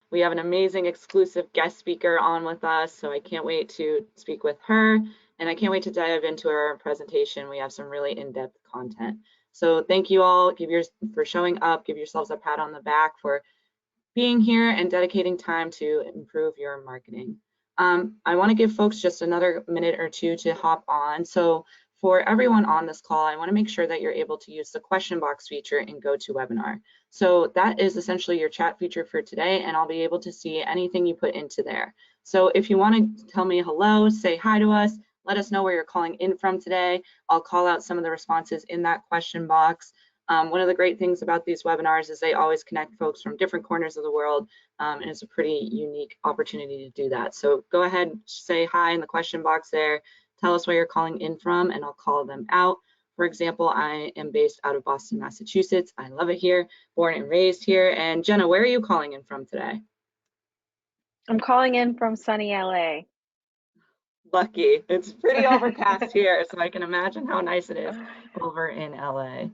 We have an amazing exclusive guest speaker on with us, so I can't wait to speak with her, and I can't wait to dive into our presentation. We have some really in-depth content. So thank you all for showing up. Give yourselves a pat on the back for being here and dedicating time to improve your marketing. I want to give folks just another minute or two to hop on. So for everyone on this call, I want to make sure that you're able to use the question box feature in GoToWebinar. So that is essentially your chat feature for today, and I'll be able to see anything you put into there. So if you want to tell me hello, say hi to us, let us know where you're calling in from today. I'll call out some of the responses in that question box. One of the great things about these webinars is they always connect folks from different corners of the world, and it's a pretty unique opportunity to do that. So go ahead, say hi in the question box there, tell us where you're calling in from, and I'll call them out. For example, I am based out of Boston, Massachusetts. I love it here, born and raised here. And Jenna, where are you calling in from today? I'm calling in from sunny LA. Lucky. It's pretty overcast here, so I can imagine how nice it is over in LA.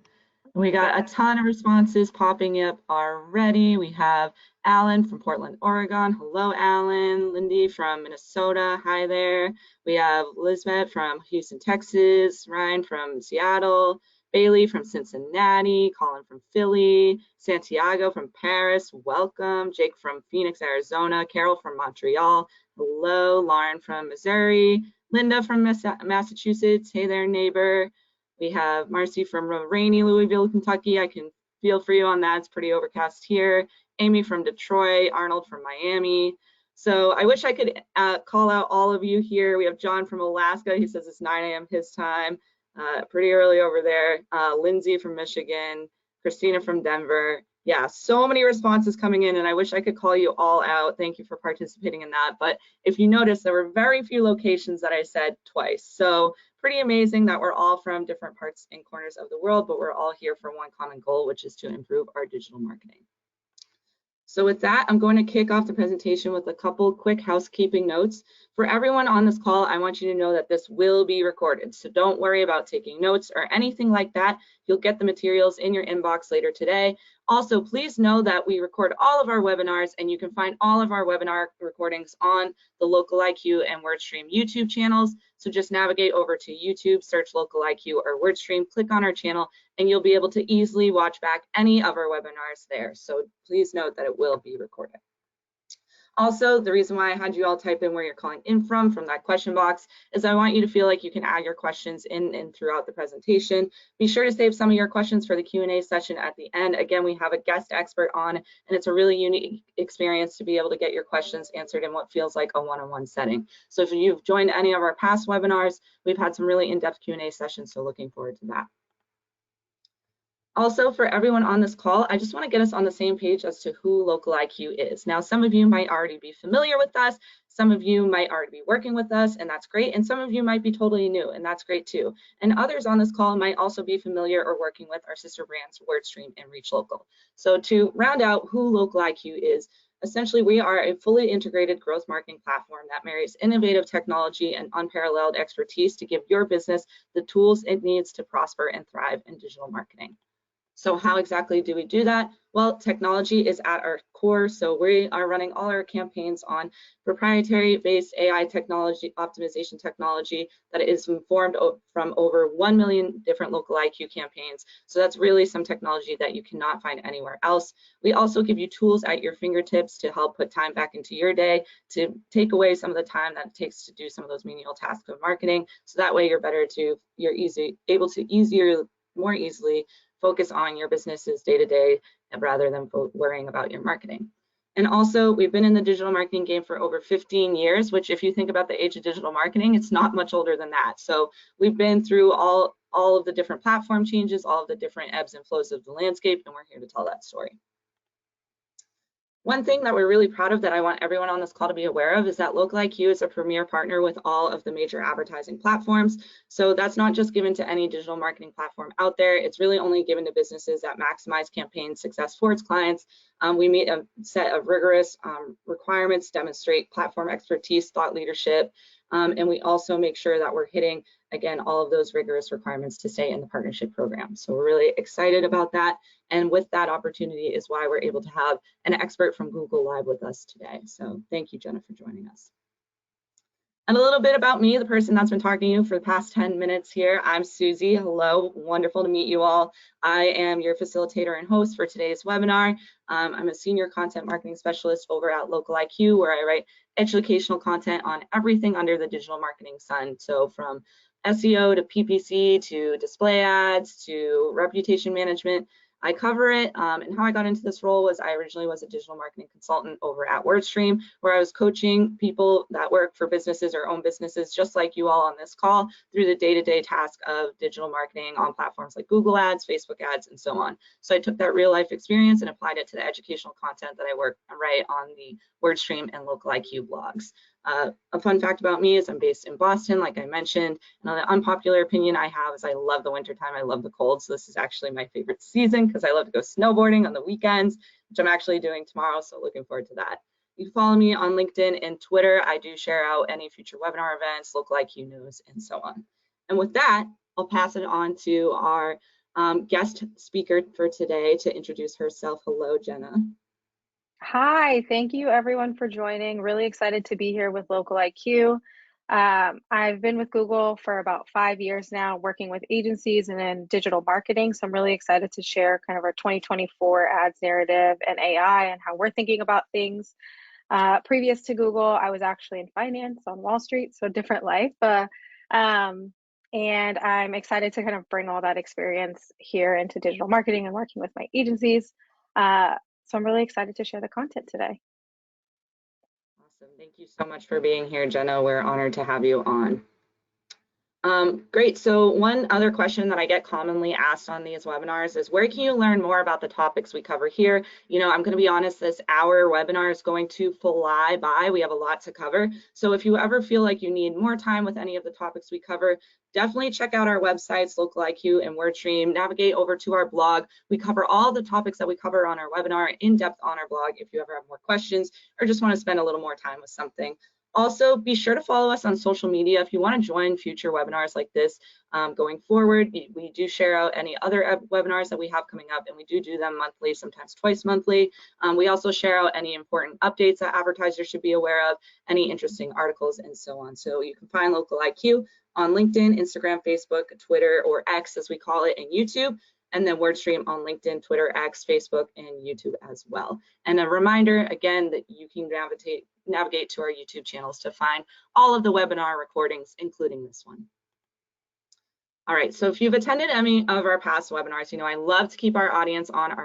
We got a Yeah. ton of responses popping up already. We have Alan from Portland, Oregon. Hello, Alan. Lindy from Minnesota. Hi there. We have Lisbeth from Houston, Texas. Ryan from Seattle. Bailey from Cincinnati. Colin from Philly. Santiago from Paris. Welcome. Jake from Phoenix, Arizona. Carol from Montreal. Hello. Lauren from Missouri. Linda from Massachusetts. Hey there, neighbor. We have Marcy from rainy Louisville, Kentucky. I can feel for you on that. It's pretty overcast here. Amy from Detroit, Arnold from Miami. So I wish I could call out all of you here. We have John from Alaska. He says it's 9 a.m. his time, pretty early over there. Lindsay from Michigan, Christina from Denver. Yeah, so many responses coming in, and I wish I could call you all out. Thank you for participating in that. But if you notice, there were very few locations that I said twice. So pretty amazing that we're all from different parts and corners of the world, but we're all here for one common goal, which is to improve our digital marketing. So with that, I'm going to kick off the presentation with a couple quick housekeeping notes. For everyone on this call, I want you to know that this will be recorded. So don't worry about taking notes or anything like that. You'll get the materials in your inbox later today. Also, please know that we record all of our webinars, and you can find all of our webinar recordings on the Local IQ and WordStream YouTube channels. So just navigate over to YouTube, search Local IQ or WordStream, click on our channel, and you'll be able to easily watch back any of our webinars there. So please note that it will be recorded. Also, the reason why I had you all type in where you're calling in from that question box is I want you to feel like you can add your questions in and throughout the presentation. Be sure to save some of your questions for the Q&A session at the end. Again, we have a guest expert on, and it's a really unique experience to be able to get your questions answered in what feels like a one-on-one setting. So if you've joined any of our past webinars, we've had some really in-depth Q&A sessions, so looking forward to that. Also, for everyone on this call, I just want to get us on the same page as to who Local IQ is. Now, some of you might already be familiar with us, some of you might already be working with us, and that's great, and some of you might be totally new, and that's great too. And others on this call might also be familiar or working with our sister brands, WordStream and Reach Local. So to round out who Local IQ is, essentially, we are a fully integrated growth marketing platform that marries innovative technology and unparalleled expertise to give your business the tools it needs to prosper and thrive in digital marketing. So how exactly do we do that? Well, technology is at our core. So we are running all our campaigns on proprietary-based AI technology, optimization technology that is informed from over 1 million different Local IQ campaigns. So that's really some technology that you cannot find anywhere else. We also give you tools at your fingertips to help put time back into your day, to take away some of the time that it takes to do some of those menial tasks of marketing. So that way you're able to more easily focus on your business's day-to-day rather than worrying about your marketing. And also, we've been in the digital marketing game for over 15 years, which if you think about the age of digital marketing, it's not much older than that. So we've been through all of the different platform changes, all of the different ebbs and flows of the landscape, and we're here to tell that story. One thing that we're really proud of that I want everyone on this call to be aware of is that Local IQ is a premier partner with all of the major advertising platforms. So that's not just given to any digital marketing platform out there. It's really only given to businesses that maximize campaign success for its clients. We meet a set of rigorous requirements, demonstrate platform expertise, thought leadership, And we also make sure that we're hitting, again, all of those rigorous requirements to stay in the partnership program. So we're really excited about that. And with that opportunity is why we're able to have an expert from Google Live with us today. So thank you, Jenna, for joining us. And a little bit about me, the person that's been talking to you for the past 10 minutes here. I'm Susie. Hello, wonderful to meet you all. I am your facilitator and host for today's webinar. I'm a senior content marketing specialist over at Local IQ, where I write educational content on everything under the digital marketing sun. So from SEO to PPC to display ads to reputation management, I cover it. And how I got into this role was I originally was a digital marketing consultant over at WordStream, where I was coaching people that work for businesses or own businesses, just like you all on this call, through the day-to-day task of digital marketing on platforms like Google Ads, Facebook ads, and so on. So I took that real life experience and applied it to the educational content that I write on the WordStream and Local IQ blogs. A fun fact about me is I'm based in Boston, like I mentioned. Another unpopular opinion I have is I love the wintertime. I love the cold. So this is actually my favorite season because I love to go snowboarding on the weekends, which I'm actually doing tomorrow. So looking forward to that. You can follow me on LinkedIn and Twitter. I do share out any future webinar events, Local IQ news, and so on. And with that, I'll pass it on to our guest speaker for today to introduce herself. Hello, Jenna. Hi, thank you everyone for joining. Really excited to be here with Local IQ. I've been with Google for about 5 years now, working with agencies and in digital marketing. So I'm really excited to share kind of our 2024 ads narrative and AI and how we're thinking about things. Previous to Google, I was actually in finance on Wall Street, so a different life. And I'm excited to kind of bring all that experience here into digital marketing and working with my agencies. So I'm really excited to share the content today. Awesome. Thank you so much for being here, Jenna. We're honored to have you on. Great. So one other question that I get commonly asked on these webinars is, where can you learn more about the topics we cover here? You know, I'm going to be honest, this hour webinar is going to fly by. We have a lot to cover. So if you ever feel like you need more time with any of the topics we cover, definitely check out our websites, Local IQ and WordStream. Navigate over to our blog. We cover all the topics that we cover on our webinar in depth on our blog if you ever have more questions or just want to spend a little more time with something. Also, be sure to follow us on social media if you want to join future webinars like this going forward. We do share out any other webinars that we have coming up, and we do them monthly, sometimes twice monthly. We also share out any important updates that advertisers should be aware of, any interesting articles, and so on. So you can find Local IQ on LinkedIn, Instagram, Facebook, Twitter, or X as we call it, and YouTube. And then WordStream on LinkedIn, Twitter, X, Facebook, and YouTube as well. And a reminder, again, that you can navigate to our YouTube channels to find all of the webinar recordings, including this one. All right, so if you've attended any of our past webinars, you know I love to keep our audience on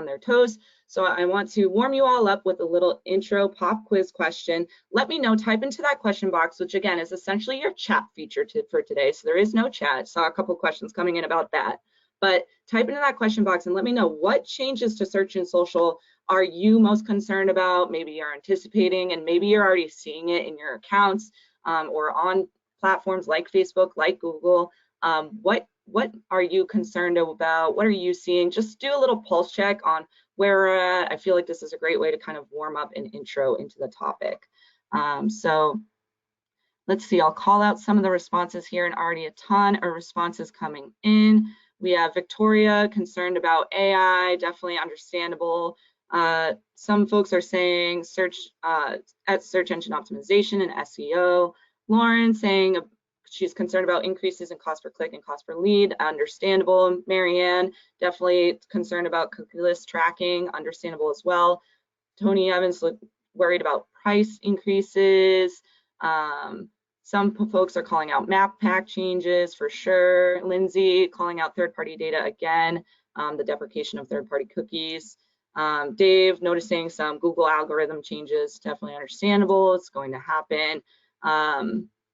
their toes. So I want to warm you all up with a little intro pop quiz question. Let me know, type into that question box, which again is essentially your chat feature for today. So there is no chat. Saw a couple questions coming in about that. But type into that question box and let me know, what changes to search and social are you most concerned about? Maybe you're anticipating, and maybe you're already seeing it in your accounts or on platforms like Facebook, like Google. What are you concerned about? What are you seeing? Just do a little pulse check on where we're at. I feel like this is a great way to kind of warm up an intro into the topic. So let's see, I'll call out some of the responses here, and already a ton of responses coming in. We have Victoria concerned about AI, definitely understandable. Some folks are saying search engine optimization and SEO. Lauren saying she's concerned about increases in cost per click and cost per lead, understandable. Marianne definitely concerned about cookieless tracking, understandable as well. Tony Evans worried about price increases. Some folks are calling out map pack changes for sure. Lindsay calling out third-party data again, the deprecation of third-party cookies. Dave noticing some Google algorithm changes, definitely understandable. It's going to happen.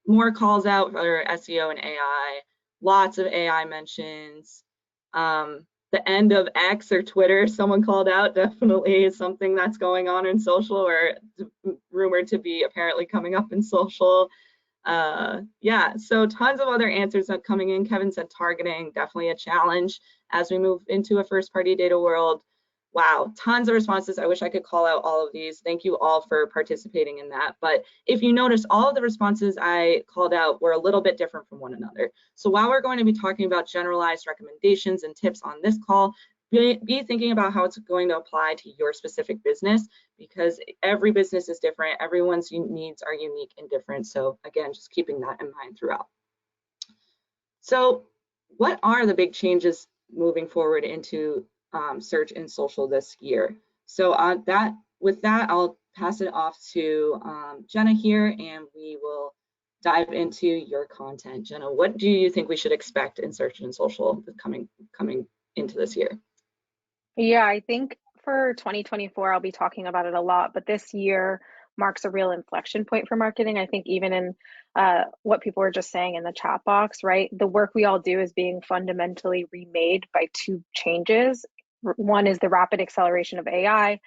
More calls out for SEO and AI. Lots of AI mentions. The end of X or Twitter, someone called out, definitely is something that's going on in social, or rumored to be apparently coming up in social. Yeah, so tons of other answers that coming in. Kevin said targeting, definitely a challenge as we move into a first party data world. Wow, tons of responses. I wish I could call out all of these. Thank you all for participating in that. But if you notice, all of the responses I called out were a little bit different from one another. So while we're going to be talking about generalized recommendations and tips on this call, be thinking about how it's going to apply to your specific business, because every business is different. Everyone's needs are unique and different. So again, just keeping that in mind throughout. So what are the big changes moving forward into search and social this year? So with that, I'll pass it off to Jenna here, and we will dive into your content. Jenna, what do you think we should expect in search and social coming into this year? Yeah, I think for 2024, I'll be talking about it a lot, but this year marks a real inflection point for marketing. I think even in what people were just saying in the chat box, right? The work we all do is being fundamentally remade by two changes. One is the rapid acceleration of AI,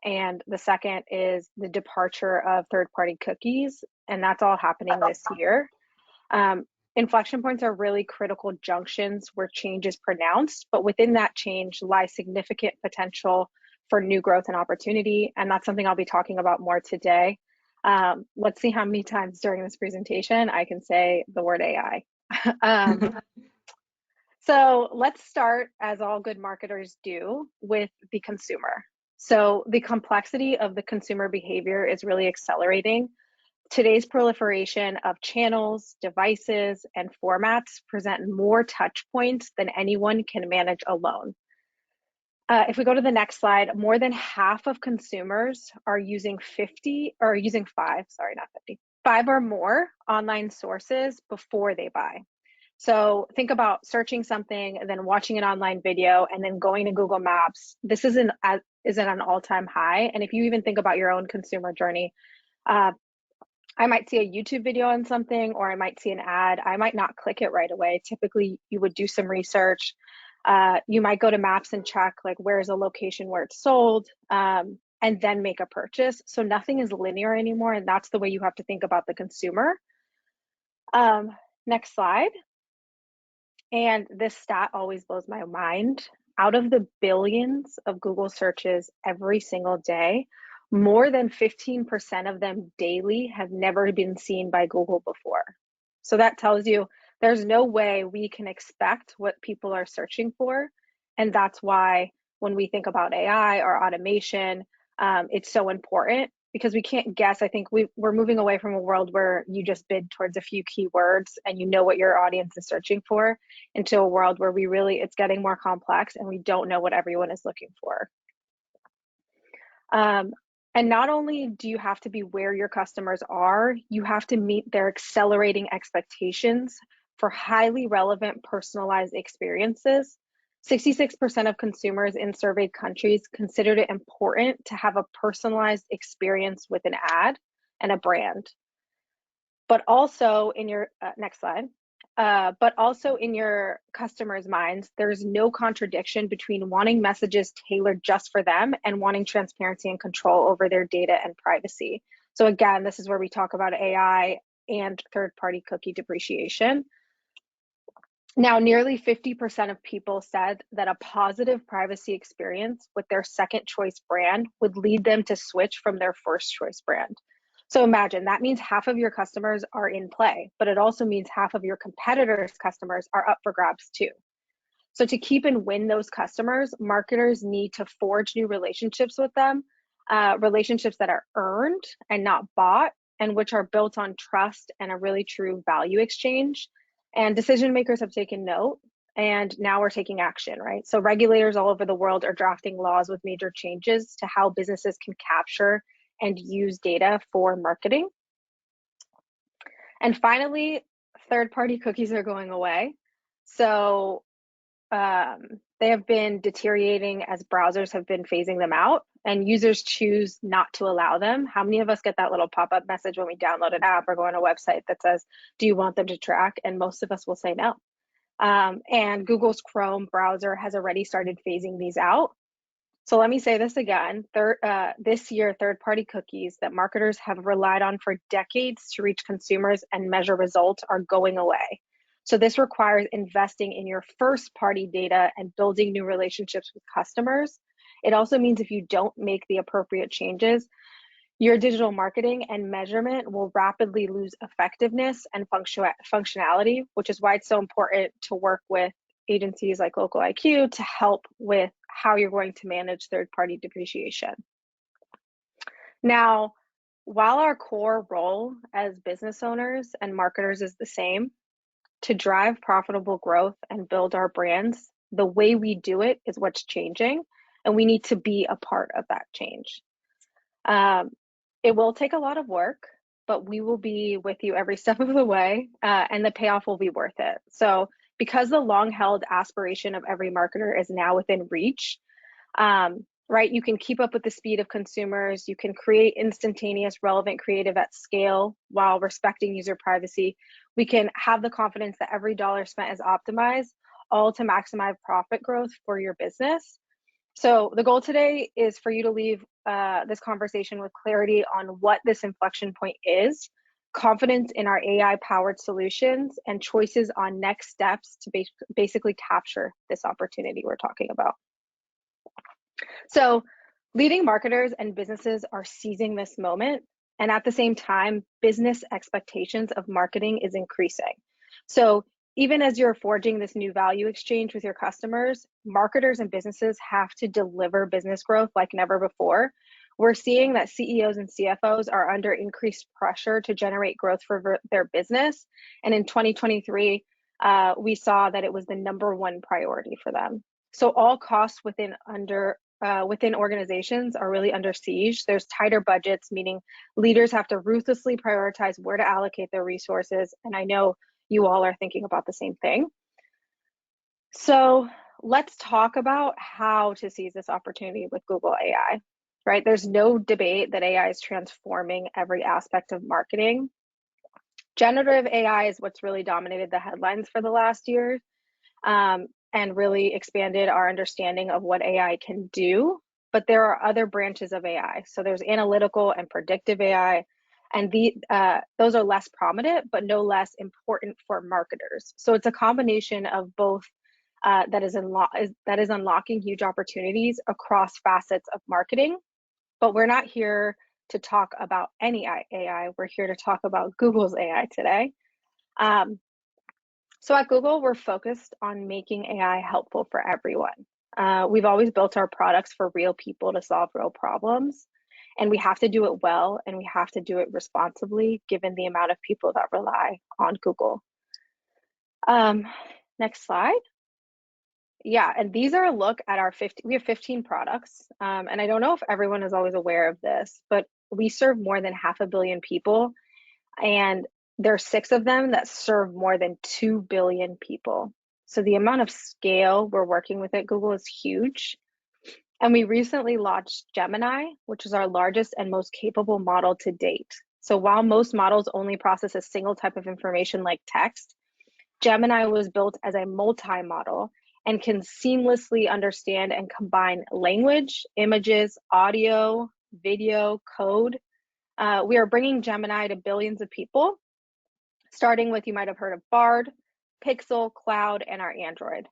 and the second is the departure of third-party cookies, and that's all happening this year. Um, Inflection points are really critical junctions where change is pronounced, but within that change lies significant potential for new growth and opportunity. And that's something I'll be talking about more today. Let's see how many times during this presentation I can say the word AI. So let's start, as all good marketers do, with the consumer. So the complexity of the consumer behavior is really accelerating. Today's proliferation of channels, devices, and formats present more touch points than anyone can manage alone. If we go to the next slide, more than half of consumers are using 5 or more online sources before they buy. So think about searching something and then watching an online video and then going to Google Maps. This is an all-time high. And if you even think about your own consumer journey, I might see a YouTube video on something, or I might see an ad. I might not click it right away. Typically, you would do some research. You might go to Maps and check, like, where's a location where it's sold, and then make a purchase. So nothing is linear anymore, and that's the way you have to think about the consumer. Next slide. And this stat always blows my mind. Out of the billions of Google searches every single day, more than 15% of them daily have never been seen by Google before. So that tells you there's no way we can expect what people are searching for. And that's why when we think about AI or automation, it's so important, because we can't guess. I think we're moving away from a world where you just bid towards a few keywords and you know what your audience is searching for, into a world where it's getting more complex and we don't know what everyone is looking for. And not only do you have to be where your customers are, you have to meet their accelerating expectations for highly relevant, personalized experiences. 66% of consumers in surveyed countries considered it important to have a personalized experience with an ad and a brand. But also in your next slide. But also in your customers' minds, there's no contradiction between wanting messages tailored just for them and wanting transparency and control over their data and privacy. So again, this is where we talk about AI and third-party cookie depreciation. Now, nearly 50% of people said that a positive privacy experience with their second choice brand would lead them to switch from their first choice brand. So imagine that means half of your customers are in play, but it also means half of your competitors' customers are up for grabs too. So to keep and win those customers, marketers need to forge new relationships with them, relationships that are earned and not bought, and which are built on trust and a really true value exchange. And decision makers have taken note, and now we're taking action, right? So regulators all over the world are drafting laws with major changes to how businesses can capture and use data for marketing. And finally, third-party cookies are going away. So they have been deteriorating as browsers have been phasing them out, and users choose not to allow them. How many of us get that little pop-up message when we download an app or go on a website that says, do you want them to track? And most of us will say no. And Google's Chrome browser has already started phasing these out. So let me say this again. This year, third-party cookies that marketers have relied on for decades to reach consumers and measure results are going away. So this requires investing in your first-party data and building new relationships with customers. It also means if you don't make the appropriate changes, your digital marketing and measurement will rapidly lose effectiveness and functionality, which is why it's so important to work with agencies like Local IQ to help with how you're going to manage third-party depreciation. Now, while our core role as business owners and marketers is the same, to drive profitable growth and build our brands, the way we do it is what's changing, and we need to be a part of that change. It will take a lot of work, but we will be with you every step of the way, and the payoff will be worth it. So because the long-held aspiration of every marketer is now within reach, right, you can keep up with the speed of consumers, you can create instantaneous, relevant creative at scale while respecting user privacy. We can have the confidence that every dollar spent is optimized, all to maximize profit growth for your business. So the goal today is for you to leave this conversation with clarity on what this inflection point is, confidence in our AI-powered solutions, and choices on next steps to basically capture this opportunity we're talking about. So leading marketers and businesses are seizing this moment, and at the same time, business expectations of marketing is increasing. So even as you're forging this new value exchange with your customers, marketers and businesses have to deliver business growth like never before. We're seeing that CEOs and CFOs are under increased pressure to generate growth for their business. And in 2023, we saw that it was the #1 priority for them. So all costs within organizations are really under siege. There's tighter budgets, meaning leaders have to ruthlessly prioritize where to allocate their resources. And I know you all are thinking about the same thing. So let's talk about how to seize this opportunity with Google AI, right? There's no debate that AI is transforming every aspect of marketing. Generative AI is what's really dominated the headlines for the last year, and really expanded our understanding of what AI can do. But there are other branches of AI. So there's analytical and predictive AI, and those are less prominent, but no less important for marketers. So it's a combination of both that is unlocking huge opportunities across facets of marketing. But we're not here to talk about any AI. We're here to talk about Google's AI today. So at Google, we're focused on making AI helpful for everyone. We've always built our products for real people to solve real problems, and we have to do it well, and we have to do it responsibly, given the amount of people that rely on Google. Next slide. Yeah, and these are a look at our we have 15 products, and I don't know if everyone is always aware of this, but we serve more than 500 million people, and there are 6 of them that serve more than 2 billion people. So the amount of scale we're working with at Google is huge. And we recently launched Gemini, which is our largest and most capable model to date. So while most models only process a single type of information like text, Gemini was built as a multi-model and can seamlessly understand and combine language, images, audio, video, code. We are bringing Gemini to billions of people, starting with, you might have heard of Bard, Pixel, Cloud, and our Android.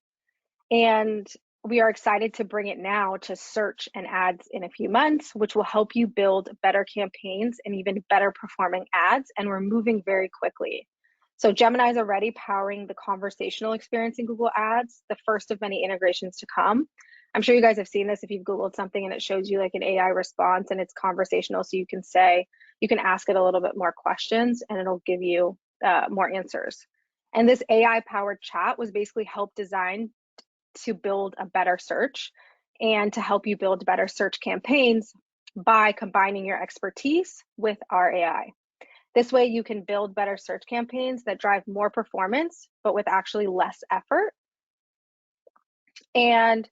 And we are excited to bring it now to search and ads in a few months, which will help you build better campaigns and even better performing ads. And we're moving very quickly. So Gemini is already powering the conversational experience in Google Ads, the first of many integrations to come. I'm sure you guys have seen this if you've Googled something and it shows you like an AI response and it's conversational. So you can ask it a little bit more questions and it'll give you more answers. And this AI powered chat was basically help designed to build a better search and to help you build better search campaigns by combining your expertise with our AI. This way you can build better search campaigns that drive more performance, but with actually less effort. And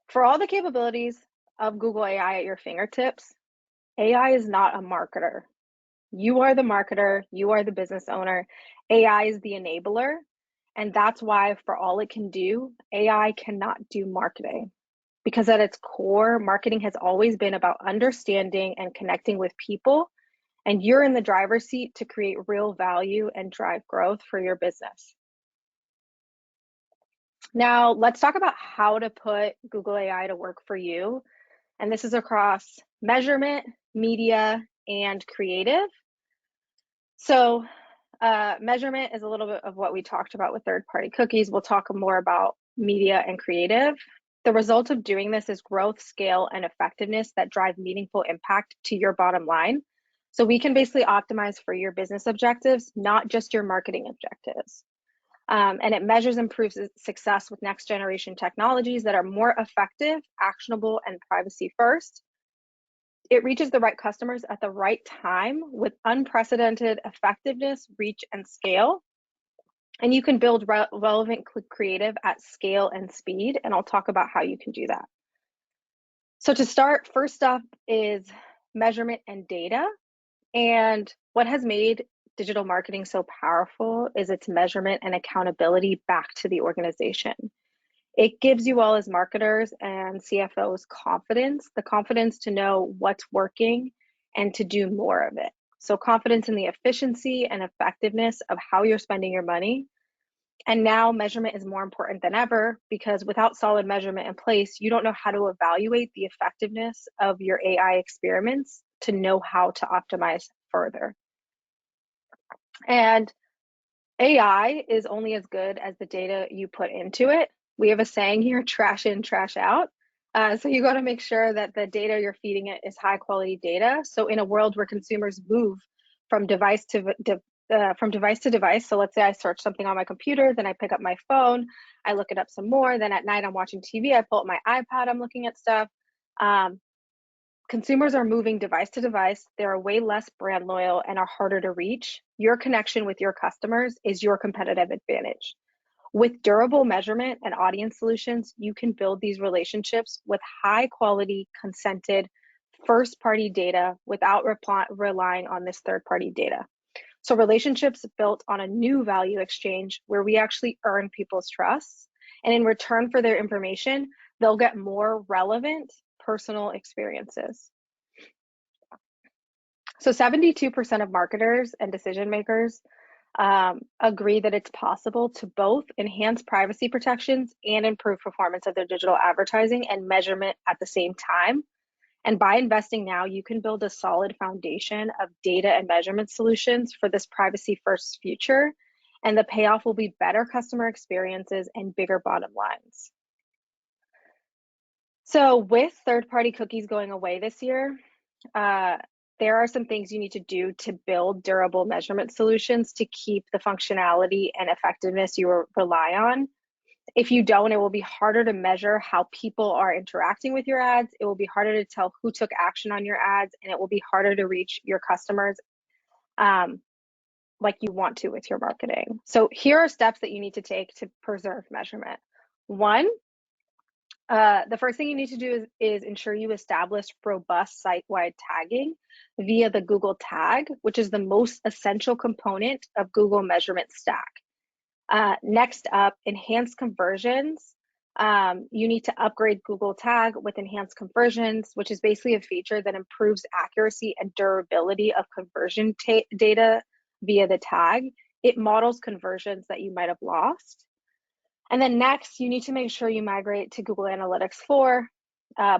for all the capabilities of Google AI at your fingertips, AI is not a marketer. You are the marketer, you are the business owner. AI is the enabler. And that's why, for all it can do, AI cannot do marketing. Because at its core, marketing has always been about understanding and connecting with people. And you're in the driver's seat to create real value and drive growth for your business. Now, let's talk about how to put Google AI to work for you. And this is across measurement, media, and creative. So measurement is a little bit of what we talked about with third-party cookies. We'll talk more about media and creative. The result of doing this is growth, scale, and effectiveness that drive meaningful impact to your bottom line. So we can basically optimize for your business objectives, not just your marketing objectives. And it measures and improves success with next generation technologies that are more effective, actionable, and privacy first. It reaches the right customers at the right time with unprecedented effectiveness, reach, and scale. And you can build relevant creative at scale and speed. And I'll talk about how you can do that. So to start, first up is measurement and data. And what has made digital marketing so powerful is its measurement and accountability back to the organization. It gives you all as marketers and CFOs confidence, the confidence to know what's working and to do more of it. So confidence in the efficiency and effectiveness of how you're spending your money. And now measurement is more important than ever because without solid measurement in place, you don't know how to evaluate the effectiveness of your AI experiments to know how to optimize further. And AI is only as good as the data you put into it. We have a saying here, trash in, trash out. So you got to make sure that the data you're feeding it is high quality data. So in a world where consumers move from device to device, so let's say I search something on my computer, then I pick up my phone, I look it up some more, then at night I'm watching TV, I pull up my iPad, I'm looking at stuff. Consumers are moving device to device. They're way less brand loyal and are harder to reach. Your connection with your customers is your competitive advantage. With durable measurement and audience solutions, you can build these relationships with high quality, consented, first-party data without relying on this third-party data. So relationships built on a new value exchange where we actually earn people's trust. And in return for their information, they'll get more relevant personal experiences. So 72% of marketers and decision makers agree that it's possible to both enhance privacy protections and improve performance of their digital advertising and measurement at the same time. And by investing now, you can build a solid foundation of data and measurement solutions for this privacy first future. And the payoff will be better customer experiences and bigger bottom lines. So with third-party cookies going away this year, there are some things you need to do to build durable measurement solutions to keep the functionality and effectiveness you rely on. If you don't, it will be harder to measure how people are interacting with your ads. It will be harder to tell who took action on your ads, and it will be harder to reach your customers like you want to with your marketing. So here are steps that you need to take to preserve measurement. One, the first thing you need to do is ensure you establish robust site-wide tagging via the Google tag, which is the most essential component of Google measurement stack. Next up, enhanced conversions. You need to upgrade Google tag with enhanced conversions, which is basically a feature that improves accuracy and durability of conversion data via the tag. It models conversions that you might have lost. And then next, you need to make sure you migrate to Google Analytics 4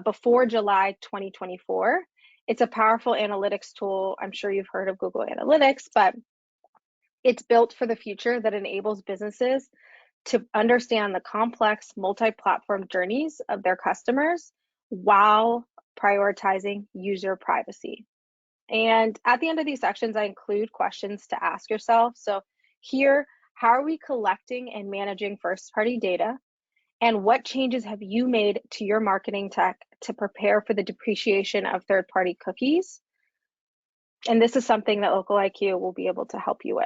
before July 2024. It's a powerful analytics tool. I'm sure you've heard of Google Analytics, but it's built for the future that enables businesses to understand the complex multi-platform journeys of their customers while prioritizing user privacy. And at the end of these sections, I include questions to ask yourself. So here, how are we collecting and managing first-party data? And what changes have you made to your marketing tech to prepare for the depreciation of third-party cookies? And this is something that Local IQ will be able to help you with.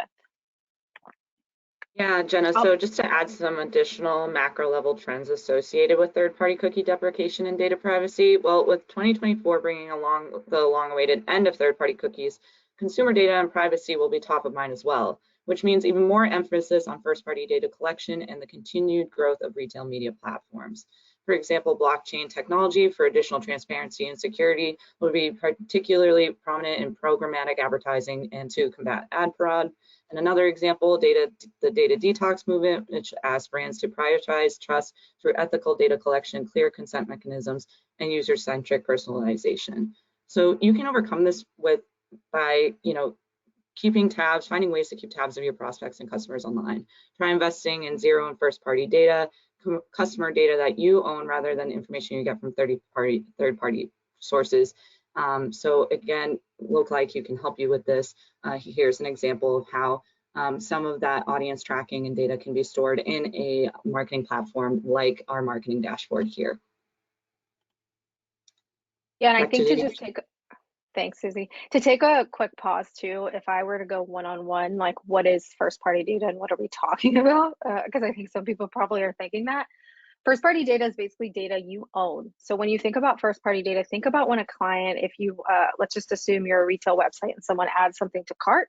Yeah, Jenna, so just to add some additional macro level trends associated with third-party cookie deprecation and data privacy, well, with 2024 bringing along the long-awaited end of third-party cookies, consumer data and privacy will be top of mind as well, which means even more emphasis on first-party data collection and the continued growth of retail media platforms. For example, blockchain technology for additional transparency and security would be particularly prominent in programmatic advertising and to combat ad fraud. And another example, the data detox movement, which asks brands to prioritize trust through ethical data collection, clear consent mechanisms, and user-centric personalization. So you can overcome this by keeping tabs, finding ways to keep tabs of your prospects and customers online. Try investing in zero and first-party data, customer data that you own rather than information you get from third-party sources. So again, Local IQ can help you with this. Here's an example of how some of that audience tracking and data can be stored in a marketing platform like our marketing dashboard here. Yeah, and I think to just thanks, Susie. To take a quick pause too, if I were to go one-on-one, like what is first-party data and what are we talking about? Because I think some people probably are thinking that. First-party data is basically data you own. So when you think about first-party data, think about when a client, if you, let's just assume you're a retail website and someone adds something to cart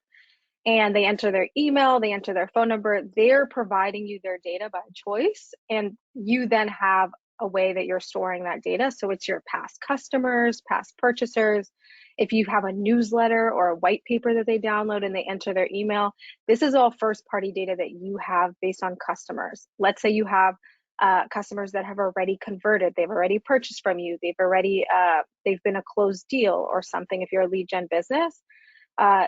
and they enter their email, they enter their phone number, they're providing you their data by choice, and you then have a way that you're storing that data. So it's your past customers, past purchasers. If you have a newsletter or a white paper that they download and they enter their email, this is all first-party data that you have based on customers. Let's say you have customers that have already converted, they've already purchased from you, they've been a closed deal or something if you're a lead gen business.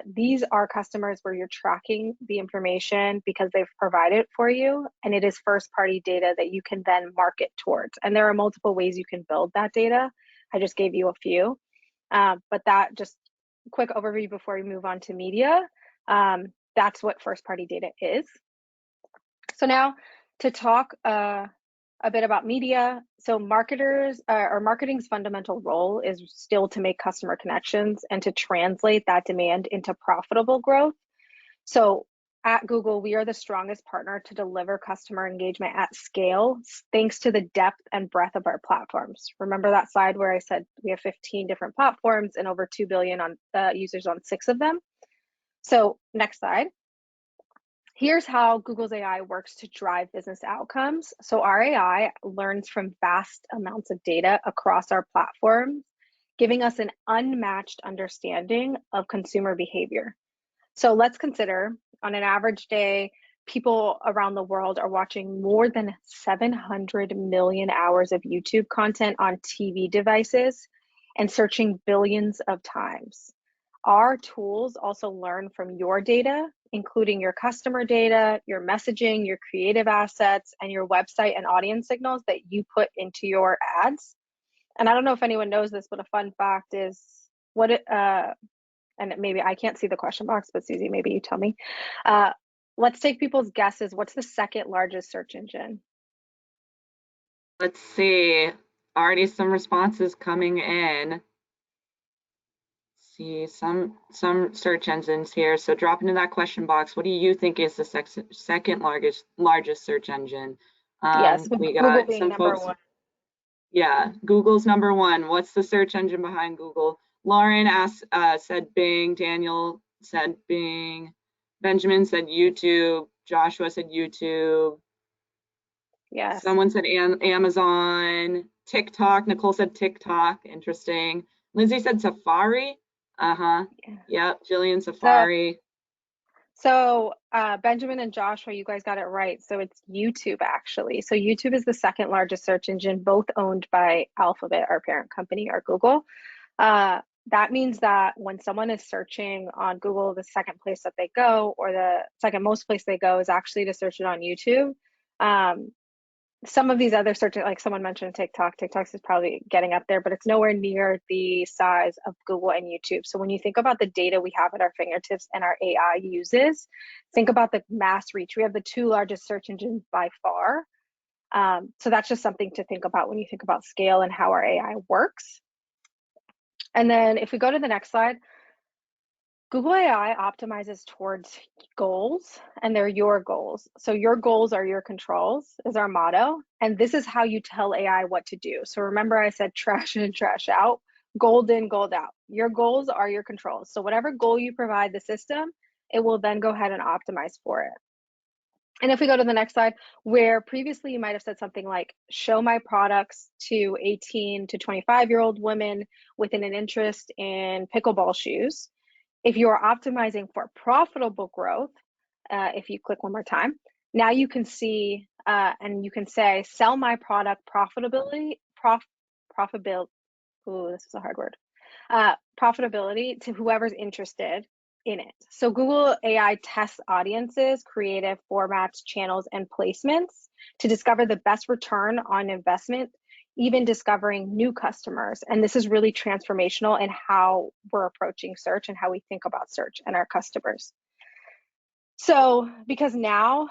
These are customers where you're tracking the information because they've provided for you, and it is first-party data that you can then market towards. And there are multiple ways you can build that data. I just gave you a few, but that just quick overview before we move on to media. That's what first-party data is. So now to talk a bit about media. So marketers or marketing's fundamental role is still to make customer connections and to translate that demand into profitable growth. So at Google, we are the strongest partner to deliver customer engagement at scale, thanks to the depth and breadth of our platforms. Remember that slide where I said we have 15 different platforms and over 2 billion users on 6 of them? So next slide. Here's how Google's AI works to drive business outcomes. So our AI learns from vast amounts of data across our platforms, giving us an unmatched understanding of consumer behavior. So let's consider on an average day, people around the world are watching more than 700 million hours of YouTube content on TV devices and searching billions of times. Our tools also learn from your data, including your customer data, your messaging, your creative assets, and your website and audience signals that you put into your ads. And I don't know if anyone knows this, but a fun fact is and maybe I can't see the question box, but Susie, maybe you tell me. Let's take people's guesses. What's the second largest search engine? Let's see. Already some responses coming in. See some search engines here. So drop into that question box. What do you think is the second largest search engine? Yes, we Google got being some number folks. one. Yeah, Google's number one. What's the search engine behind Google? Lauren said Bing. Daniel said Bing. Benjamin said YouTube. Joshua said YouTube. Yes. Someone said Amazon. TikTok. Nicole said TikTok. Interesting. Lindsay said Safari. Yeah. Yep. Jillian Safari. So Benjamin and Joshua, you guys got it right. So it's YouTube actually. So YouTube is the second largest search engine, both owned by Alphabet, our parent company, or Google. That means that when someone is searching on Google, the second place that they go, or the second most place they go, is actually to search it on YouTube. Some of these other searches, like someone mentioned TikTok, TikTok is probably getting up there, but it's nowhere near the size of Google and YouTube. So when you think about the data we have at our fingertips and our AI uses, think about the mass reach. We have the 2 largest search engines by far. So that's just something to think about when you think about scale and how our AI works. And then if we go to the next slide, Google AI optimizes towards goals, and they're your goals. So your goals are your controls is our motto. And this is how you tell AI what to do. So remember I said trash in, trash out, gold in, gold out. Your goals are your controls. So whatever goal you provide the system, it will then go ahead and optimize for it. And if we go to the next slide, where previously you might have said something like, show my products to 18 to 25-year-old women with an interest in pickleball shoes. If you are optimizing for profitable growth, if you click one more time, now you can see and you can say, sell my product profitability, ooh, this is a hard word, profitability to whoever's interested in it. So Google AI tests audiences, creative formats, channels, and placements to discover the best return on investment, even discovering new customers. And this is really transformational in how we're approaching search and how we think about search and our customers. So because now,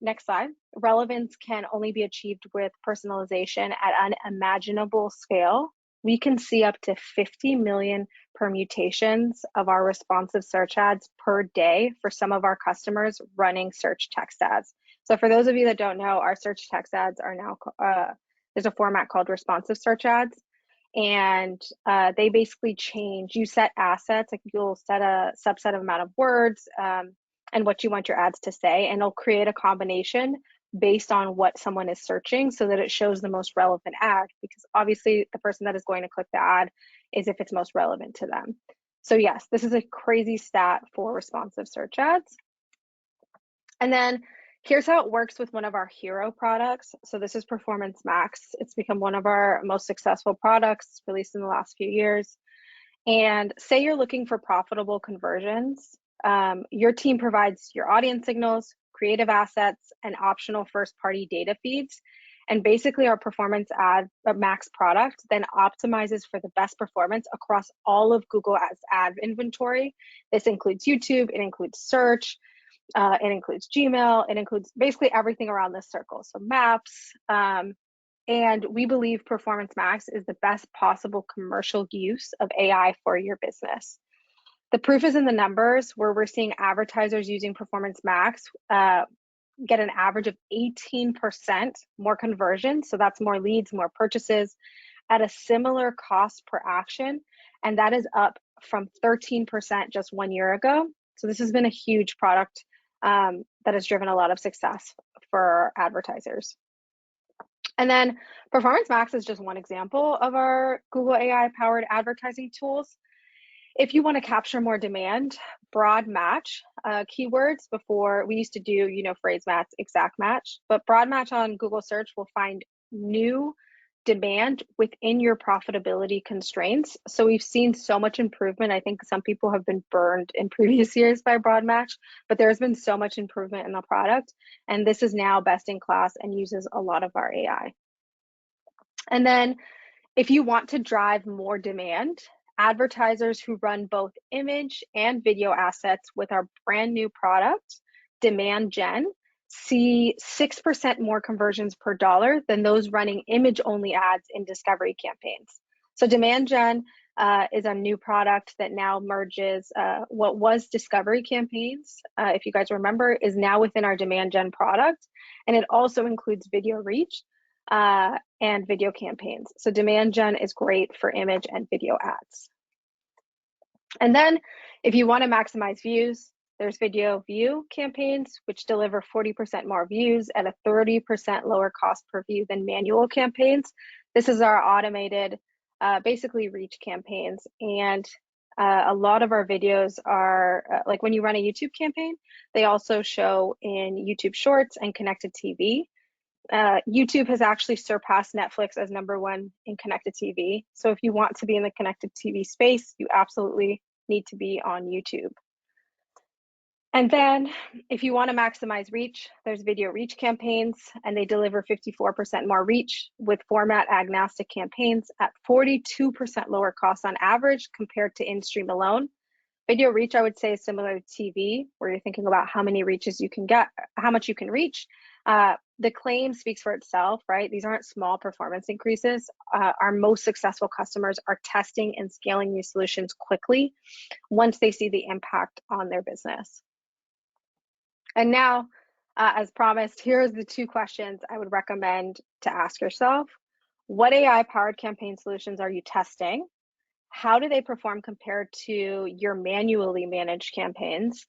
next slide, relevance can only be achieved with personalization at an unimaginable scale. We can see up to 50 million permutations of our responsive search ads per day for some of our customers running search text ads. So for those of you that don't know, our search text ads are now, there's a format called responsive search ads. And they basically change, you set assets, like you'll set a subset of amount of words, and what you want your ads to say, and it'll create a combination based on what someone is searching so that it shows the most relevant ad, because obviously the person that is going to click the ad is if it's most relevant to them. So yes, this is a crazy stat for responsive search ads. And then here's how it works with one of our hero products. So this is Performance Max. It's become one of our most successful products released in the last few years. And say you're looking for profitable conversions, your team provides your audience signals, creative assets, and optional first-party data feeds. And basically our Performance Max product then optimizes for the best performance across all of Google Ads ad inventory. This includes YouTube, it includes search, it includes Gmail, it includes basically everything around this circle. So maps, and we believe Performance Max is the best possible commercial use of AI for your business. The proof is in the numbers, where we're seeing advertisers using Performance Max get an average of 18% more conversions. So that's more leads, more purchases at a similar cost per action. And that is up from 13% just 1 year ago. So this has been a huge product that has driven a lot of success for advertisers. And then Performance Max is just one example of our Google AI powered advertising tools. If you want to capture more demand, broad match keywords. Before we used to do, phrase match, exact match, but broad match on Google search will find new demand within your profitability constraints. So we've seen so much improvement. I think some people have been burned in previous years by broad match, but there's been so much improvement in the product. And this is now best in class and uses a lot of our AI. And then if you want to drive more demand, advertisers who run both image and video assets with our brand new product, Demand Gen, see 6% more conversions per dollar than those running image only ads in discovery campaigns. So Demand Gen is a new product that now merges what was discovery campaigns, if you guys remember, is now within our Demand Gen product. And it also includes video reach and video campaigns. So Demand Gen is great for image and video ads. And then if you want to maximize views, there's video view campaigns, which deliver 40% more views at a 30% lower cost per view than manual campaigns. This is our automated, basically reach campaigns. And a lot of our videos are, like when you run a YouTube campaign, they also show in YouTube Shorts and connected TV. YouTube has actually surpassed Netflix as #1 in connected TV. So if you want to be in the connected TV space, you absolutely need to be on YouTube. And then if you want to maximize reach, there's video reach campaigns, and they deliver 54% more reach with format agnostic campaigns at 42% lower cost on average compared to in-stream alone. Video reach, I would say, is similar to TV, where you're thinking about how many reaches you can get, how much you can reach. The claim speaks for itself, right? These aren't small performance increases. Our most successful customers are testing and scaling these solutions quickly once they see the impact on their business. And now, as promised, here's the 2 questions I would recommend to ask yourself. What AI-powered campaign solutions are you testing? How do they perform compared to your manually managed campaigns?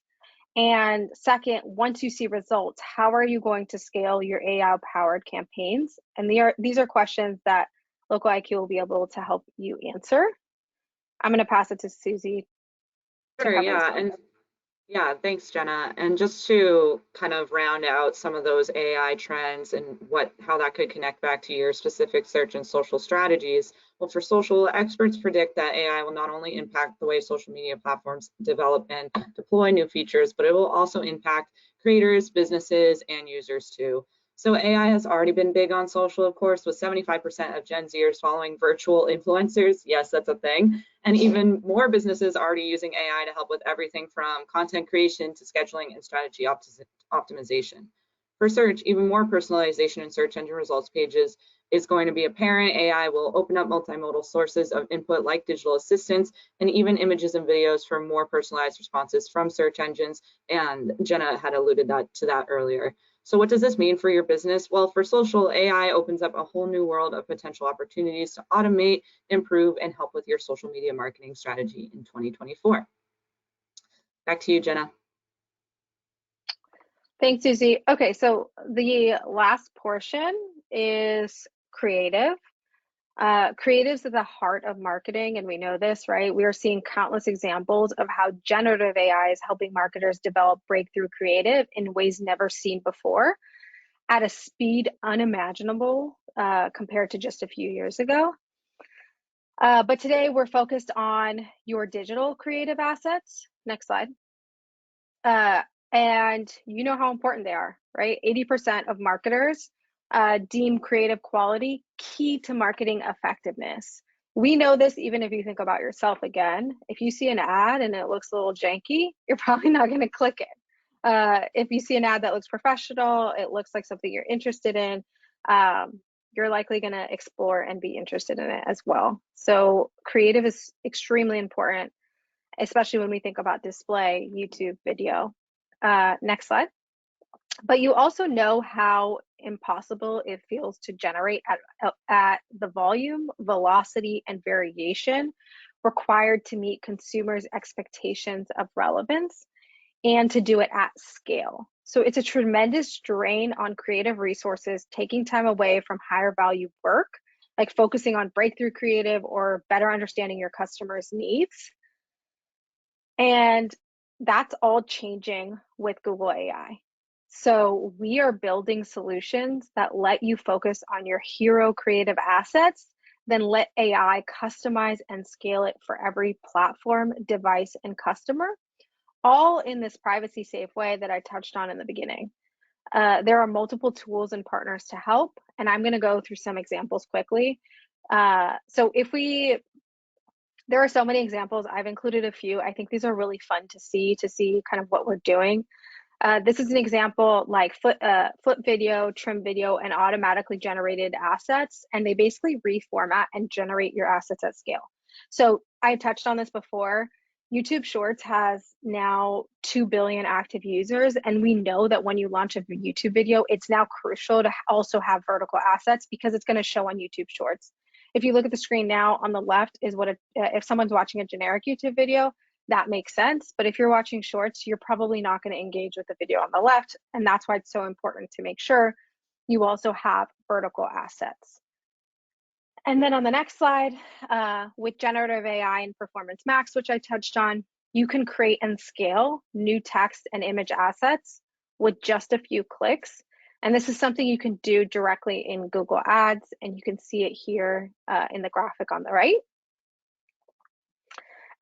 And second, once you see results, how are you going to scale your AI-powered campaigns? And these are questions that Local IQ will be able to help you answer. I'm going to pass it to Susie to Sure, cover this yeah, one. and yeah, thanks, Jenna. And just to kind of round out some of those AI trends and how that could connect back to your specific search and social strategies. Well, for social, experts predict that AI will not only impact the way social media platforms develop and deploy new features, but it will also impact creators, businesses, and users too. So AI has already been big on social, of course, with 75% of Gen Zers following virtual influencers. Yes, that's a thing. And even more businesses already using AI to help with everything from content creation to scheduling and strategy optimization. For search, even more personalization in search engine results pages is going to be apparent. AI will open up multimodal sources of input like digital assistants and even images and videos for more personalized responses from search engines. And Jenna had alluded to that earlier. So what does this mean for your business? Well, for social, AI opens up a whole new world of potential opportunities to automate, improve, and help with your social media marketing strategy in 2024. Back to you, Jenna. Thanks, Susie. Okay, so the last portion is creative. Creatives at the heart of marketing, and we know this, right? We are seeing countless examples of how generative AI is helping marketers develop breakthrough creative in ways never seen before at a speed unimaginable compared to just a few years ago. But today we're focused on your digital creative assets. Next slide. And you know how important they are, right? 80% of marketers deem creative quality key to marketing effectiveness. We know this even if you think about yourself again. If you see an ad and it looks a little janky, you're probably not going to click it. If you see an ad that looks professional, it looks like something you're interested in, you're likely going to explore and be interested in it as well. So creative is extremely important, especially when we think about display, YouTube, video. Next slide. But you also know how impossible it feels to generate at the volume, velocity, and variation required to meet consumers' expectations of relevance and to do it at scale. So it's a tremendous drain on creative resources, taking time away from higher value work, like focusing on breakthrough creative or better understanding your customers' needs. And that's all changing with Google AI. So we are building solutions that let you focus on your hero creative assets, then let AI customize and scale it for every platform, device, and customer, all in this privacy safe way that I touched on in the beginning. There are multiple tools and partners to help, and I'm going to go through some examples quickly. There are so many examples. I've included a few. I think these are really fun to see kind of what we're doing. This is an example like flip video, trim video, and automatically generated assets. And they basically reformat and generate your assets at scale. So I touched on this before. YouTube Shorts has now 2 billion active users. And we know that when you launch a YouTube video, it's now crucial to also have vertical assets because it's going to show on YouTube Shorts. If you look at the screen now, on the left is if someone's watching a generic YouTube video, that makes sense. But if you're watching shorts, you're probably not going to engage with the video on the left. And that's why it's so important to make sure you also have vertical assets. And then on the next slide, with generative AI and Performance Max, which I touched on, you can create and scale new text and image assets with just a few clicks. And this is something you can do directly in Google Ads, and you can see it here in the graphic on the right.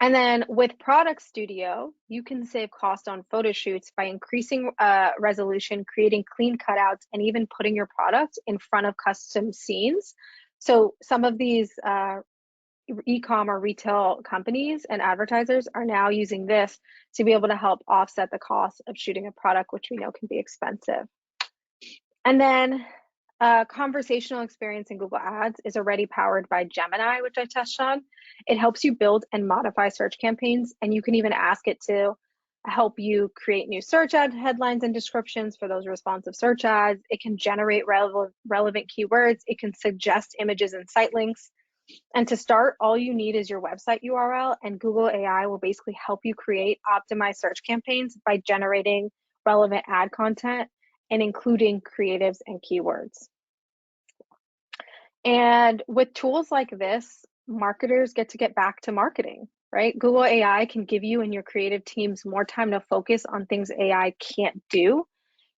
And then with Product Studio, you can save cost on photo shoots by increasing resolution, creating clean cutouts, and even putting your product in front of custom scenes. So some of these e-com or retail companies and advertisers are now using this to be able to help offset the cost of shooting a product, which we know can be expensive. And then conversational experience in Google Ads is already powered by Gemini, which I touched on. It helps you build and modify search campaigns, and you can even ask it to help you create new search ad headlines and descriptions for those responsive search ads. It can generate relevant keywords. It can suggest images and site links. And to start, all you need is your website URL, and Google AI will basically help you create optimized search campaigns by generating relevant ad content and including creatives and keywords. And with tools like this, marketers get back to marketing, right? Google AI can give you and your creative teams more time to focus on things AI can't do.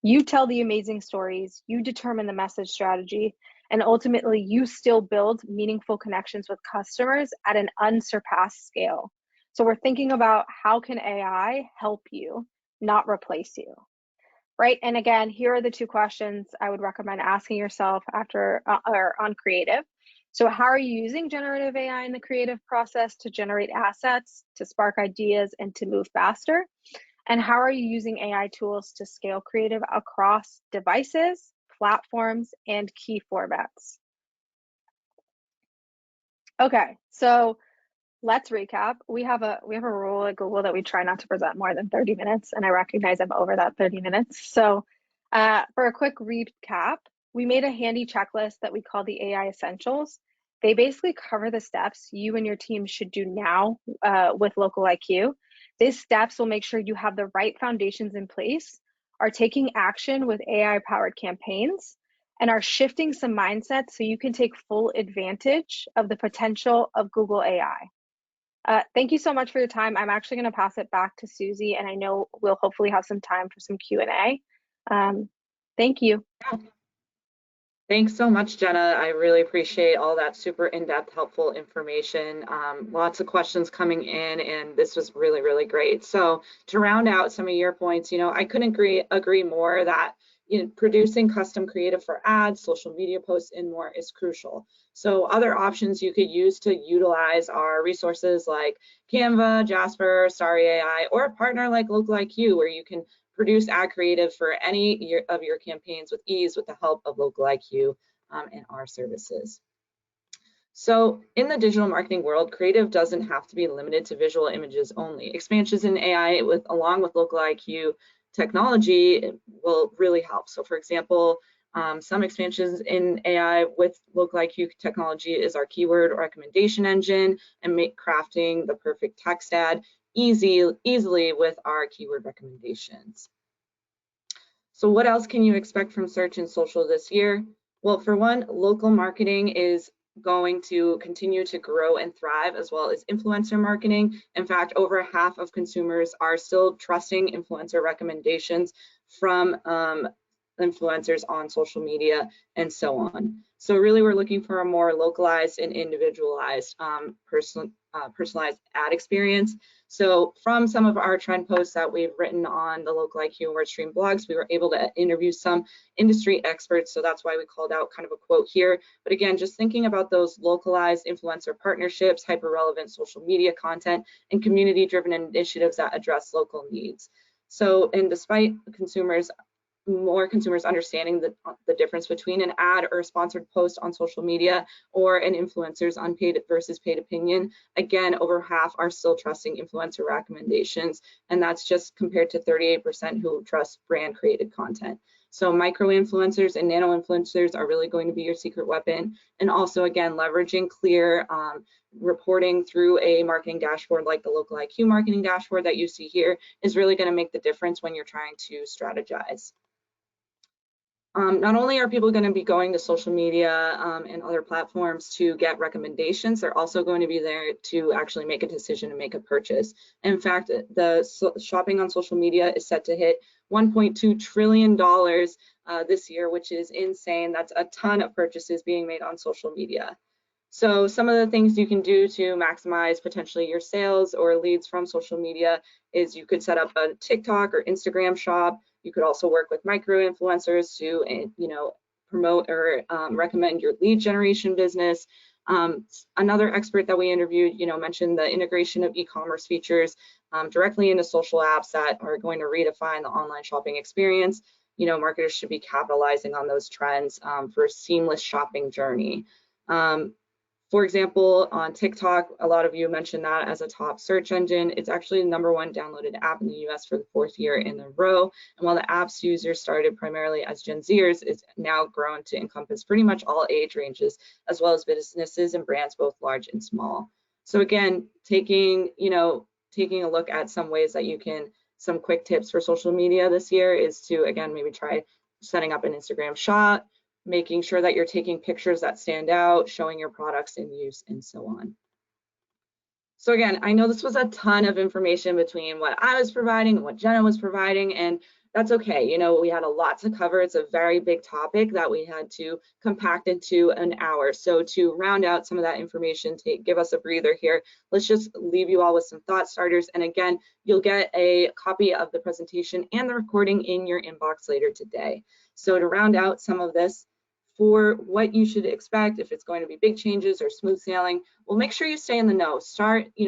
You tell the amazing stories, you determine the message strategy, and ultimately you still build meaningful connections with customers at an unsurpassed scale. So we're thinking about how can AI help you, not replace you, right? And again, here are the two questions I would recommend asking yourself after or on creative. So how are you using generative AI in the creative process to generate assets, to spark ideas, and to move faster? And how are you using AI tools to scale creative across devices, platforms, and key formats? Okay, so let's recap. We have a rule at Google that we try not to present more than 30 minutes, and I recognize I'm over that 30 minutes. So for a quick recap, we made a handy checklist that we call the AI Essentials. They basically cover the steps you and your team should do now with Local IQ. These steps will make sure you have the right foundations in place, are taking action with AI-powered campaigns, and are shifting some mindsets so you can take full advantage of the potential of Google AI. Thank you so much for your time. I'm actually going to pass it back to Susie, and I know we'll hopefully have some time for some Q&A. Thank you. Thanks so much, Jenna. I really appreciate all that super in-depth, helpful information. Lots of questions coming in, and this was really, really great. So to round out some of your points, I couldn't agree more that producing custom creative for ads, social media posts, and more is crucial. So other options you could use to utilize are resources like Canva, Jasper, Starry AI, or a partner like Local IQ, where you can produce ad creative for any of your campaigns with ease with the help of Local IQ and our services. So in the digital marketing world, creative doesn't have to be limited to visual images only. Expansions in AI along with Local IQ technology will really help. So for example, some expansions in AI with Local IQ technology is our keyword recommendation engine and crafting the perfect text ad easily with our keyword recommendations. So what else can you expect from search and social this year? Well, for one, local marketing is going to continue to grow and thrive, as well as influencer marketing. In fact, over half of consumers are still trusting influencer recommendations from influencers on social media and so on. So really, we're looking for a more localized and individualized personalized ad experience. So from some of our trend posts that we've written on the Local IQ and WordStream blogs, we were able to interview some industry experts. So that's why we called out kind of a quote here. But again, just thinking about those localized influencer partnerships, hyper-relevant social media content, and community-driven initiatives that address local needs. So, and despite more consumers understanding the difference between an ad or a sponsored post on social media or an influencer's unpaid versus paid opinion, again, over half are still trusting influencer recommendations, and that's just compared to 38% who trust brand created content. So micro influencers and nano influencers are really going to be your secret weapon, and also again leveraging clear reporting through a marketing dashboard like the Local IQ marketing dashboard that you see here is really going to make the difference when you're trying to strategize. Not only are people going to be going to social media and other platforms to get recommendations, they're also going to be there to actually make a decision and make a purchase. In fact, the shopping on social media is set to hit $1.2 trillion this year, which is insane. That's a ton of purchases being made on social media. So some of the things you can do to maximize potentially your sales or leads from social media is you could set up a TikTok or Instagram shop. You could also work with micro influencers to, promote or recommend your lead generation business. Another expert that we interviewed, mentioned the integration of e-commerce features directly into social apps that are going to redefine the online shopping experience. Marketers should be capitalizing on those trends for a seamless shopping journey. For example, on TikTok, a lot of you mentioned that as a top search engine. It's actually the #1 downloaded app in the US for the 4th year in a row. And while the app's users started primarily as Gen Zers, it's now grown to encompass pretty much all age ranges, as well as businesses and brands, both large and small. So again, taking a look at some ways that you can, some quick tips for social media this year is to, again, maybe try setting up an Instagram shot, making sure that you're taking pictures that stand out, showing your products in use, and so on. So again, I know this was a ton of information between what I was providing and what Jenna was providing, and that's okay. We had a lot to cover. It's a very big topic that we had to compact into an hour. So to round out some of that information, give us a breather here, let's just leave you all with some thought starters. And again, you'll get a copy of the presentation and the recording in your inbox later today. So to round out some of this, for what you should expect, if it's going to be big changes or smooth sailing, well, make sure you stay in the know.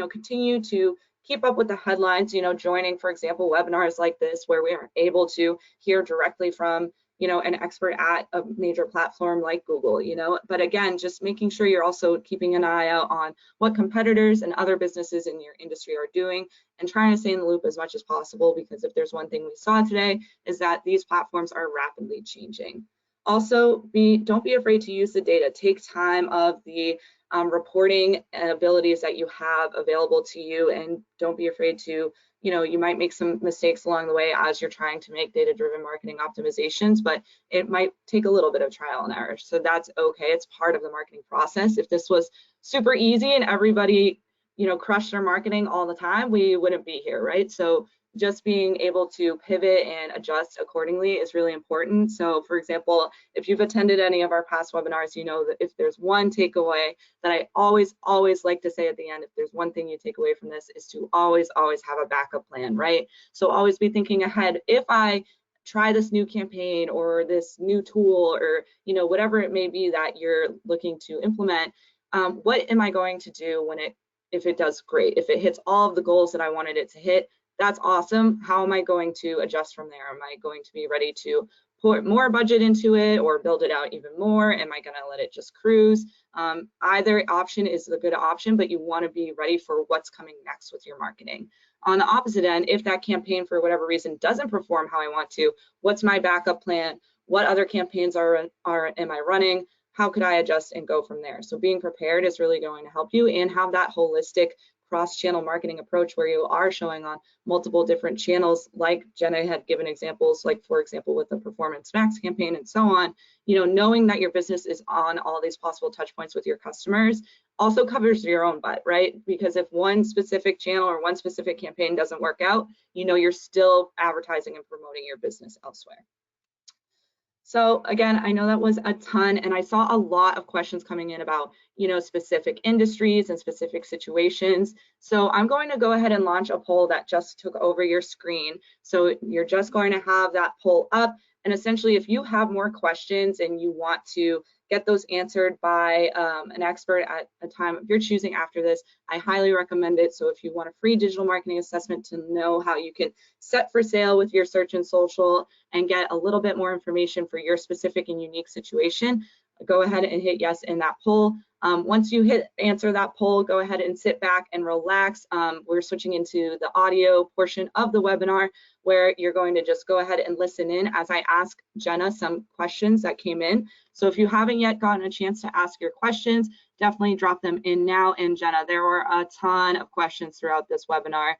Continue to keep up with the headlines, joining, for example, webinars like this, where we are able to hear directly from, an expert at a major platform like Google, but again, just making sure you're also keeping an eye out on what competitors and other businesses in your industry are doing and trying to stay in the loop as much as possible, because if there's one thing we saw today is that these platforms are rapidly changing. Also, don't be afraid to use the data. Take time of the reporting abilities that you have available to you, and don't be afraid to, you might make some mistakes along the way as you're trying to make data-driven marketing optimizations, but it might take a little bit of trial and error. So that's okay. It's part of the marketing process. If this was super easy and everybody, crushed their marketing all the time, we wouldn't be here, right? So just being able to pivot and adjust accordingly is really important. So for example, if you've attended any of our past webinars, you know that if there's one takeaway that I always like to say at the end, if there's one thing you take away from this, is to always have a backup plan, right? So always be thinking ahead. If I try this new campaign or this new tool, or whatever it may be that you're looking to implement, what am I going to do if it does great, if it hits all of the goals that I wanted it to hit? That's awesome. How am I going to adjust from there? Am I going to be ready to put more budget into it or build it out even more? Am I going to let it just cruise? Either option is a good option, but you want to be ready for what's coming next with your marketing. On the opposite end, if that campaign for whatever reason doesn't perform how I want to, what's my backup plan? What other campaigns am I running? How could I adjust and go from there? So being prepared is really going to help you, and have that holistic cross-channel marketing approach where you are showing on multiple different channels, like Jenna had given examples, like for example with the Performance Max campaign and so on. Knowing that your business is on all these possible touch points with your customers also covers your own butt, right? Because if one specific channel or one specific campaign doesn't work out, you're still advertising and promoting your business elsewhere. So again, I know that was a ton, and I saw a lot of questions coming in about, specific industries and specific situations. So I'm going to go ahead and launch a poll that just took over your screen. So you're just going to have that poll up. And essentially, if you have more questions and you want to get those answered by an expert at a time of your choosing after this, I highly recommend it. So if you want a free digital marketing assessment to know how you can set for sale with your search and social and get a little bit more information for your specific and unique situation, go ahead and hit yes in that poll. Once you hit answer that poll, go ahead and sit back and relax. We're switching into the audio portion of the webinar, where you're going to just go ahead and listen in as I ask Jenna some questions that came in. So if you haven't yet gotten a chance to ask your questions, definitely drop them in now. And Jenna, there were a ton of questions throughout this webinar.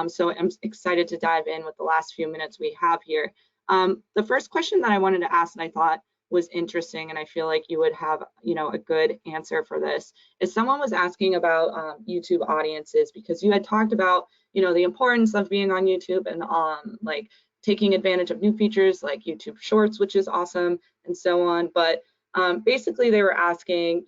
So I'm excited to dive in with the last few minutes we have here. The first question that I wanted to ask, and I thought was interesting, and I feel like you would have, a good answer for this, is someone was asking about YouTube audiences, because you had talked about, the importance of being on YouTube and like taking advantage of new features like YouTube Shorts, which is awesome, and so on. But basically they were asking,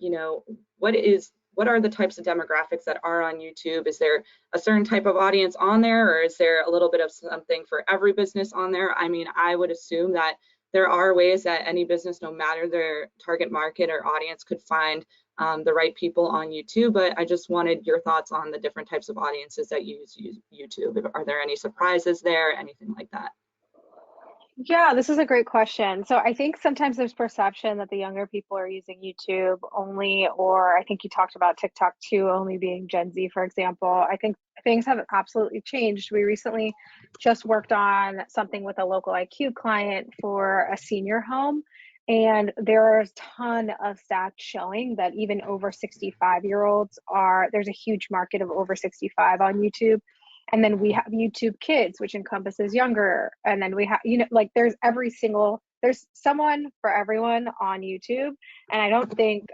what are the types of demographics that are on YouTube? Is there a certain type of audience on there, or is there a little bit of something for every business on there? I mean, I would assume that there are ways that any business, no matter their target market or audience, could find the right people on YouTube, but I just wanted your thoughts on the different types of audiences that use YouTube. Are there any surprises there, anything like that? Yeah, this is a great question. So I think sometimes there's perception that the younger people are using YouTube only, or I think you talked about TikTok too, only being Gen Z, for example. I think things have absolutely changed. We recently just worked on something with a local IQ client for a senior home, and there are a ton of stats showing that even over 65-year-olds are, there's a huge market of over 65 on YouTube. And then we have YouTube Kids, which encompasses younger. And then we have, like there's someone for everyone on YouTube. And I don't think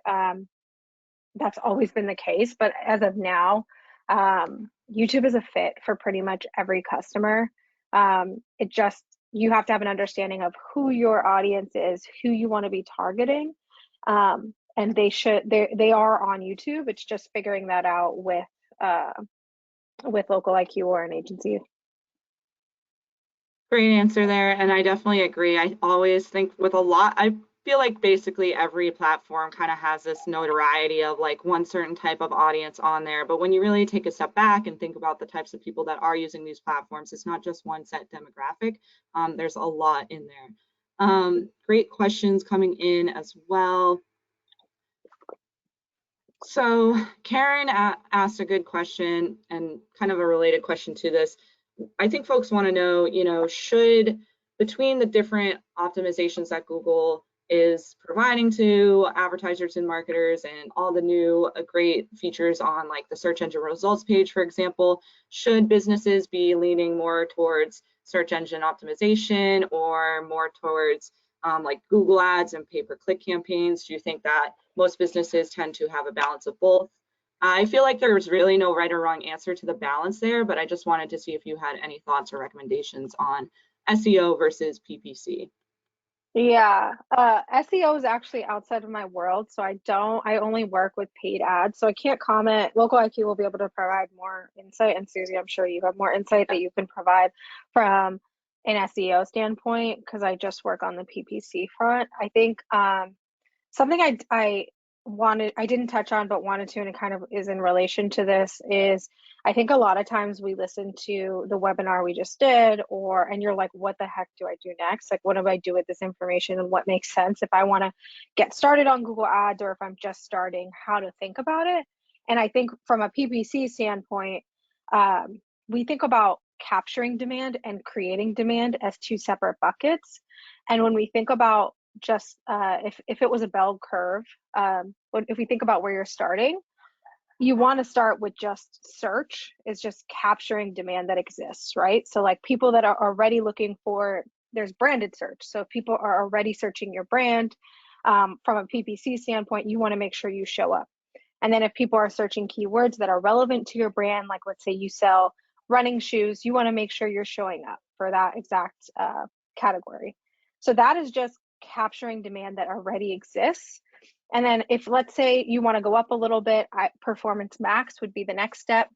that's always been the case, but as of now, YouTube is a fit for pretty much every customer. It just, you have to have an understanding of who your audience is, who you want to be targeting. And they are on YouTube. It's just figuring that out with local IQ or an agency. Great answer there, and I definitely agree. I always think with a lot, I feel like basically every platform kind of has this notoriety of like one certain type of audience on there. But when you really take a step back and think about the types of people that are using these platforms, it's not just one set demographic. There's a lot in there. Great questions coming in as well. So Karen asked a good question and kind of a related question to this. I think folks want to know, should between the different optimizations that Google is providing to advertisers and marketers and all the new great features on like the search engine results page, for example, should businesses be leaning more towards search engine optimization or more towards like Google ads and pay-per-click campaigns? Do you think that most businesses tend to have a balance of both? I feel like there's really no right or wrong answer to the balance there, but I just wanted to see if you had any thoughts or recommendations on SEO versus PPC. Yeah, SEO is actually outside of my world, so I only work with paid ads, so I can't comment. Local IQ will be able to provide more insight, and Susie, I'm sure you have more insight that you can provide from an SEO standpoint, because I just work on the PPC front. I think something I didn't touch on but wanted to, and it kind of is in relation to this, is I think a lot of times we listen to the webinar we just did, and you're like, what the heck do I do next? Like, what do I do with this information and what makes sense if I want to get started on Google Ads, or if I'm just starting, how to think about it. And I think from a PPC standpoint, we think about capturing demand and creating demand as two separate buckets. And when we think about just if it was a bell curve, if we think about where you're starting, you want to start with just search, is just capturing demand that exists, right? So like people that are already looking for, there's branded search. So if people are already searching your brand, from a PPC standpoint, you want to make sure you show up. And then if people are searching keywords that are relevant to your brand, like let's say you sell running shoes, you want to make sure you're showing up for that exact category. So that is just capturing demand that already exists. And then if, let's say, you want to go up a little bit, performance max would be the next step.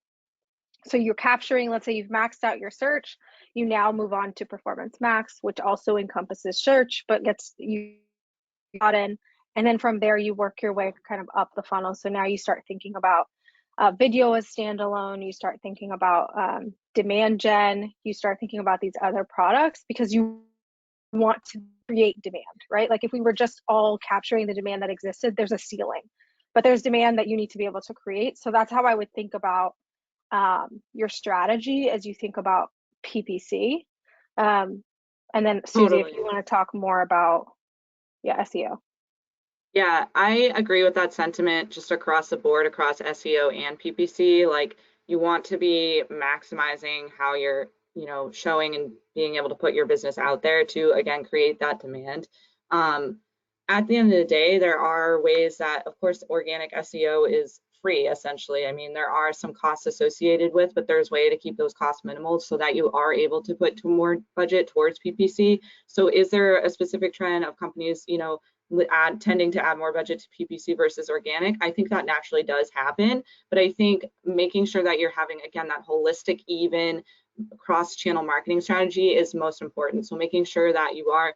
So you're capturing, let's say you've maxed out your search, you now move on to performance max, which also encompasses search, but gets you got in. And then from there, you work your way kind of up the funnel. So now you start thinking about video as standalone, you start thinking about demand gen, you start thinking about these other products, because you want to create demand, right? Like if we were just all capturing the demand that existed, there's a ceiling, but there's demand that you need to be able to create. So that's how I would think about your strategy as you think about PPC. And then Susie, if Totally. you want to talk more about, yeah, SEO. Yeah, I agree with that sentiment just across the board, across SEO and PPC. Like you want to be maximizing how you're, showing and being able to put your business out there to, again, create that demand. At the end of the day, there are ways that, of course, organic SEO is free, essentially. I mean, there are some costs associated with, but there's a way to keep those costs minimal so that you are able to put more budget towards PPC. So is there a specific trend of companies, tending to add more budget to PPC versus organic? I think that naturally does happen, but I think making sure that you're having, again, that holistic, even cross-channel marketing strategy is most important. So making sure that you are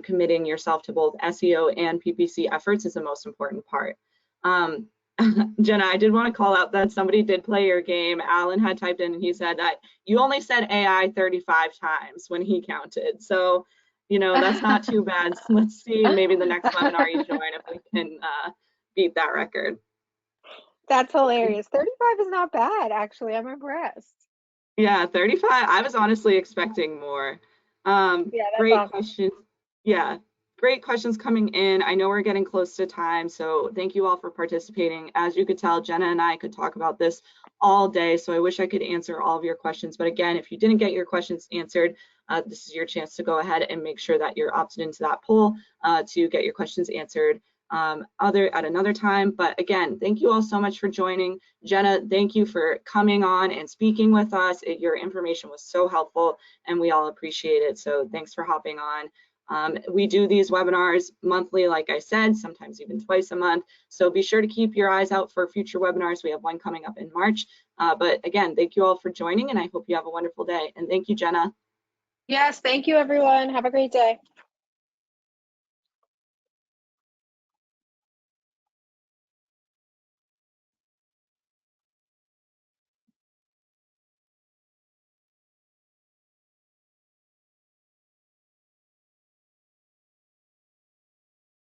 committing yourself to both SEO and PPC efforts is the most important part. Jenna, I did want to call out that somebody did play your game. Alan had typed in and he said that you only said AI 35 times when he counted. So You know, that's not too bad. So let's see, maybe the next webinar you join if we can beat that record. That's hilarious. 35 is not bad, actually. I'm impressed. Yeah, 35. I was honestly expecting more. Yeah, that's Great awesome. questions. Yeah, great questions coming in. I know we're getting close to time, so thank you all for participating. As you could tell, Jenna and I could talk about this all day, so I wish I could answer all of your questions. But again, if you didn't get your questions answered, this is your chance to go ahead and make sure that you're opted into that poll to get your questions answered at another time. But again, thank you all so much for joining. Jenna, thank you for coming on and speaking with us. Your information was so helpful and we all appreciate it. So thanks for hopping on. We do these webinars monthly, like I said, sometimes even twice a month. So be sure to keep your eyes out for future webinars. We have one coming up in March. But again, thank you all for joining and I hope you have a wonderful day. And thank you, Jenna. Yes, thank you, everyone. Have a great day.